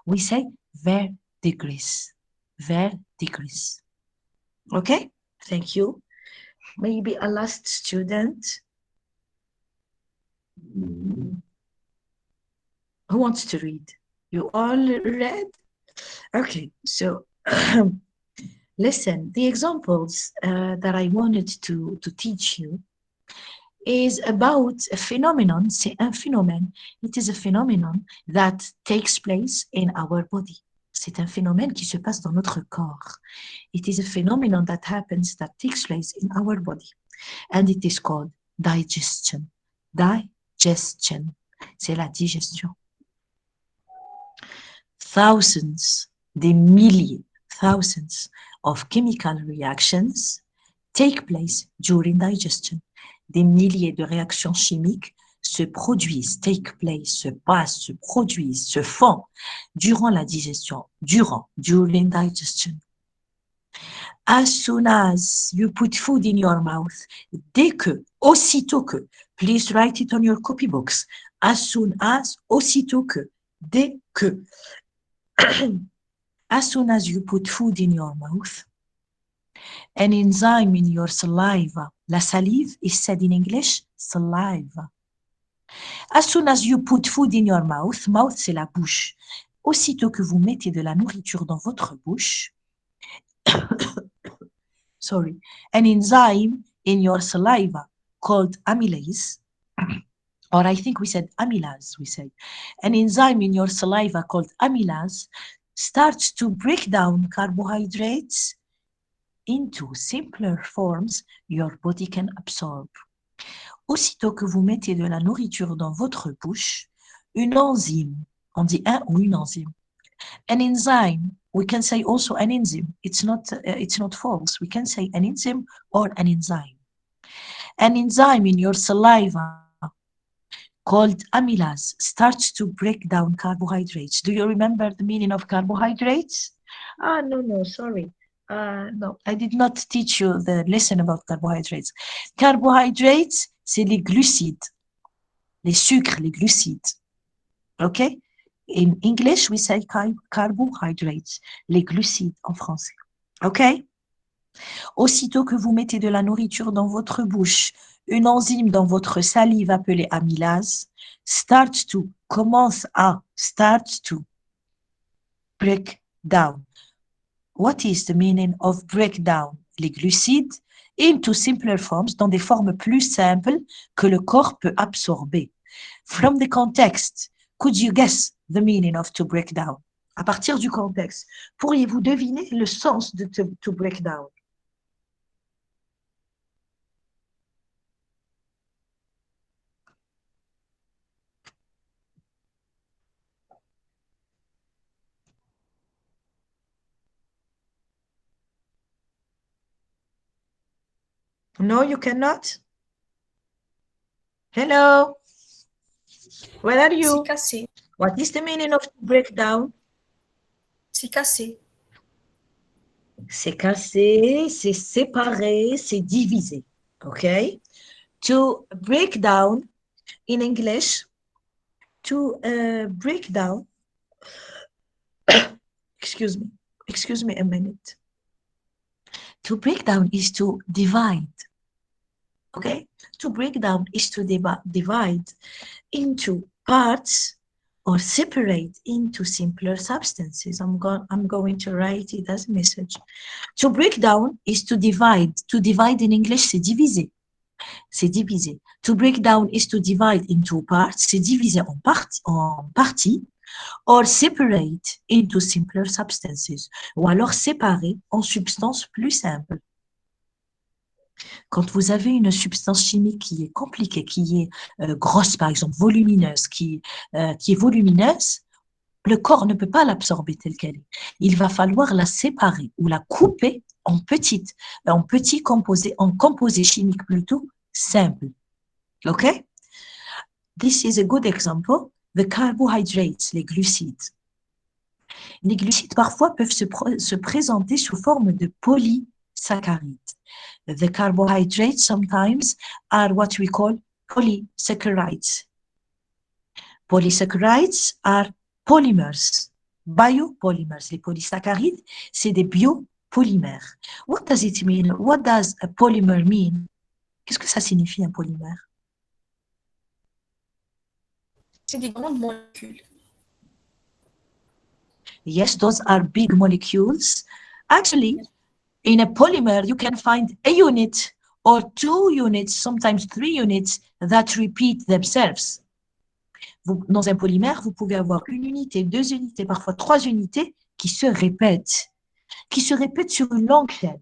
We say verdigris, verdigris. Okay, thank you. Maybe a last student. Who wants to read? You all read? Okay, so listen, the examples that I wanted to teach you is about a phenomenon, c'est un phénomène. It is a phenomenon that takes place in our body. C'est un phénomène qui se passe dans notre corps. It is a phenomenon that happens, that takes place in our body. And it is called digestion. Digestion. C'est la digestion. Thousands, des milliers, thousands of chemical reactions take place during digestion. Des milliers de réactions chimiques se produisent, take place, se passent, se produisent, se font durant la digestion, during digestion. As soon as you put food in your mouth, dès que, aussitôt que, please write it on your copybooks, as soon as, aussitôt que, dès que, as soon as you put food in your mouth, an enzyme in your saliva. La salive is said in English, saliva. As soon as you put food in your mouth, mouth c'est la bouche. Aussitôt que vous mettez de la nourriture dans votre bouche, sorry, an enzyme in your saliva called amylase, or I think we said amylase, we say, an enzyme in your saliva called amylase starts to break down carbohydrates into simpler forms your body can absorb. Aussitôt que vous mettez de la nourriture dans votre bouche, une enzyme, on dit un ou une enzyme, an enzyme, we can say also an enzyme, it's not false, we can say an enzyme or an enzyme. An enzyme in your saliva called amylase starts to break down carbohydrates. Do you remember the meaning of carbohydrates? No, sorry. No, I did not teach you the lesson about carbohydrates. Carbohydrates, c'est les glucides, les sucres, les glucides. Okay? In English, we say carbohydrates, les glucides en français. Okay? Aussitôt que vous mettez de la nourriture dans votre bouche, une enzyme dans votre salive appelée amylase commence à break down. What is the meaning of breakdown? les glucides, into simpler forms, dans des formes plus simples que le corps peut absorber. From the context, could you guess the meaning of to break down? À partir du contexte, pourriez-vous deviner le sens de to break down? No, you cannot? Hello? Where are C'est you? cassé. What is the meaning of to break down? C'est cassé. C'est cassé, c'est séparé, c'est divisé. Okay? To break down in English, to break down, excuse me a minute. To break down is to divide. Okay? To break down is to divide into parts or separate into simpler substances. I'm going to write it as a message. To break down is to divide. To divide in English, c'est diviser. C'est diviser. To break down is to divide into parts. C'est diviser en parties. Or separate into simpler substances. Ou alors séparer en substances plus simples. Quand vous avez une substance chimique qui est compliquée, qui est grosse, par exemple, volumineuse, qui est volumineuse, le corps ne peut pas l'absorber telle qu'elle est. Il va falloir la séparer ou la couper en petits composés, en composés chimiques plutôt simples. OK? This is a good example. The carbohydrates, les glucides. Les glucides, parfois, peuvent se présenter sous forme de polysaccharides. The carbohydrates sometimes are what we call polysaccharides. Polysaccharides are polymers, biopolymers. Les polysaccharides, c'est des biopolymères. What does it mean? What does a polymer mean? Qu'est-ce que ça signifie un polymère? C'est des grandes molécules. Yes, those are big molecules. Actually, in a polymer, you can find a unit or 2 units, sometimes 3 units that repeat themselves. Dans un polymère, vous pouvez avoir une unité, 2 unités, parfois 3 unités qui se répètent sur une longue chaîne.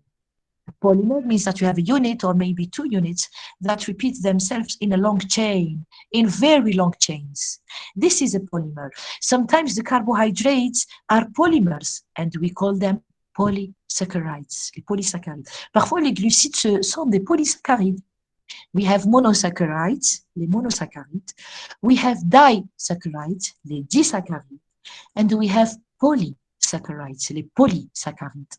A polymer means that you have a unit or maybe 2 units that repeat themselves in a long chain, in very long chains. This is a polymer. Sometimes the carbohydrates are polymers and we call them polysaccharides. Les polysaccharides. Parfois, les glucides sont des polysaccharides. We have monosaccharides, les monosaccharides. We have disaccharides, les disaccharides. And we have polysaccharides, les polysaccharides.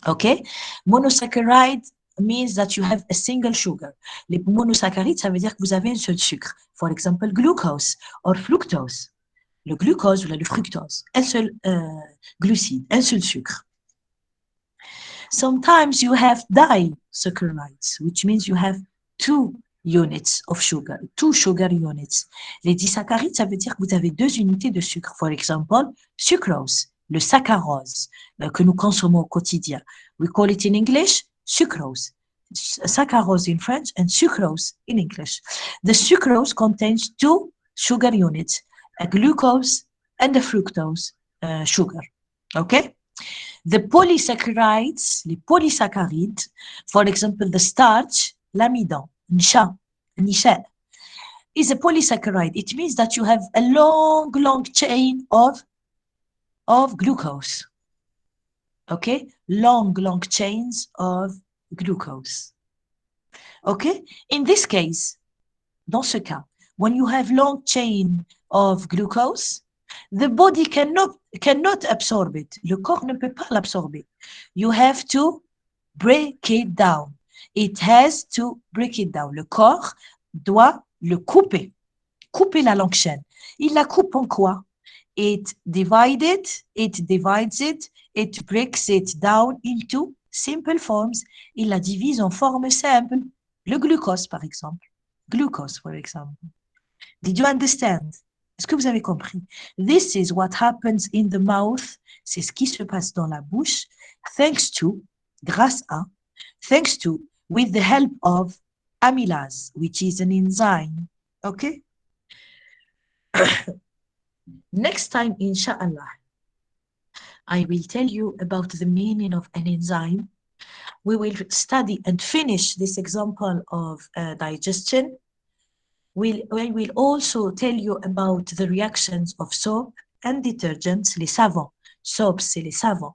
Okay? Monosaccharide means that you have a single sugar. Les monosaccharides, ça veut dire que vous avez un seul sucre. For example, glucose or fructose. Le glucose ou le fructose, un seul glucide, un seul sucre. Sometimes you have disaccharides, which means you have 2 units of sugar, 2 sugar units. Les disaccharides, ça veut dire que vous avez 2 unités de sucre. For example, sucrose, le saccharose que nous consommons au quotidien. We call it in English sucrose. Saccharose in French and sucrose in English. The sucrose contains 2 sugar units, a glucose and a fructose sugar. Okay? The polysaccharides, les polysaccharides, for example, the starch, l'amidon, nisha, is a polysaccharide. It means that you have a long chain of glucose. Okay? Long chains of glucose. Okay? In this case, dans ce cas, when you have long chain of glucose, the body cannot absorb it. Le corps ne peut pas l'absorber. You have to break it down. It has to break it down. Le corps doit le couper. Couper la longue chaîne. Il la coupe en quoi? It divides it, it breaks it down into simple forms. Il la divise en formes simples. Le glucose, par exemple. Glucose, for example. Did you understand? Est-ce que vous avez compris? This is what happens in the mouth. C'est ce qui se passe dans la bouche. Thanks to, grâce à, thanks to, with the help of amylase, which is an enzyme. Okay? Next time, inshallah, I will tell you about the meaning of an enzyme. We will study and finish this example of digestion. We will also tell you about the reactions of soap and detergents, les savons. Soap, c'est les savons.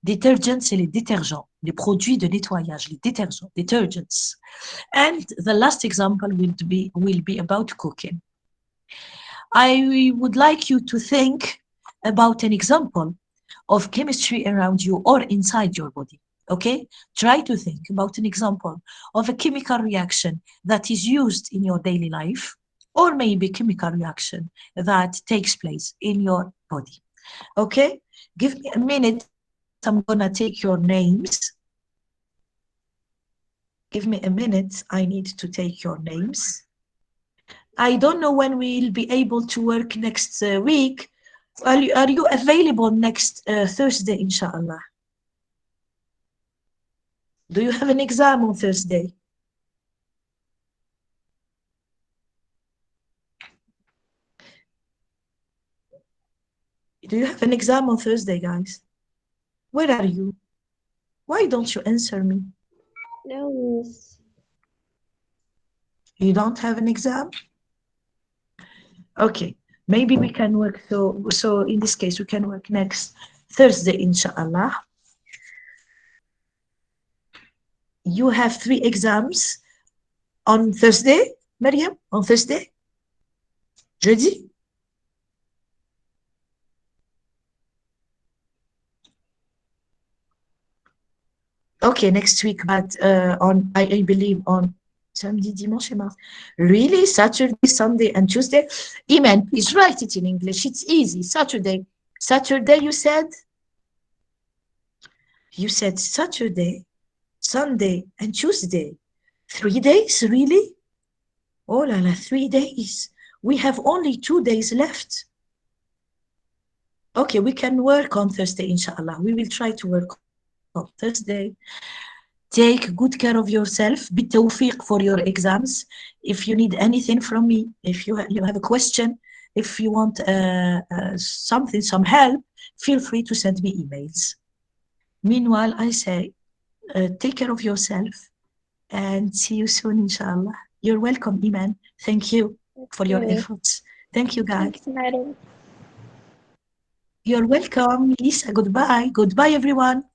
Detergents, c'est les détergents, les produits de nettoyage, les détergents, detergents. And the last example will be about cooking. I would like you to think about an example of chemistry around you or inside your body. Okay? Try to think about an example of a chemical reaction that is used in your daily life, or maybe chemical reaction that takes place in your body. Okay? Give me a minute. I'm gonna take your names. Give me a minute. I need to take your names. I don't know when we'll be able to work next week. Are you available next Thursday, inshallah? Do you have an exam on Thursday? Do you have an exam on Thursday, guys? Where are you? Why don't you answer me? No, miss. You don't have an exam? Okay, maybe we can work. So in this case, we can work next Thursday, inshallah. You have 3 exams on Thursday, Maryam, on Thursday? Jeudi? Okay, next week, but I believe on samedi, dimanche, et mardi. Really? Saturday, Sunday, and Tuesday? Iman, please write it in English. It's easy. Saturday. Saturday, you said? You said Saturday, Sunday, and Tuesday. 3 days, really? Oh la la, 3 days. We have only 2 days left. Okay, we can work on Thursday, inshallah. We will try to work on Thursday. Take good care of yourself. بالتوفيق for your exams. If you need anything from me, if you have a question, if you want something, some help, feel free to send me emails. Meanwhile, I say, take care of yourself and see you soon, inshallah. You're welcome, Iman. Thank you for your efforts. Thank you, guys. Thanks, madam. You're welcome, Lisa. Goodbye. Goodbye, everyone.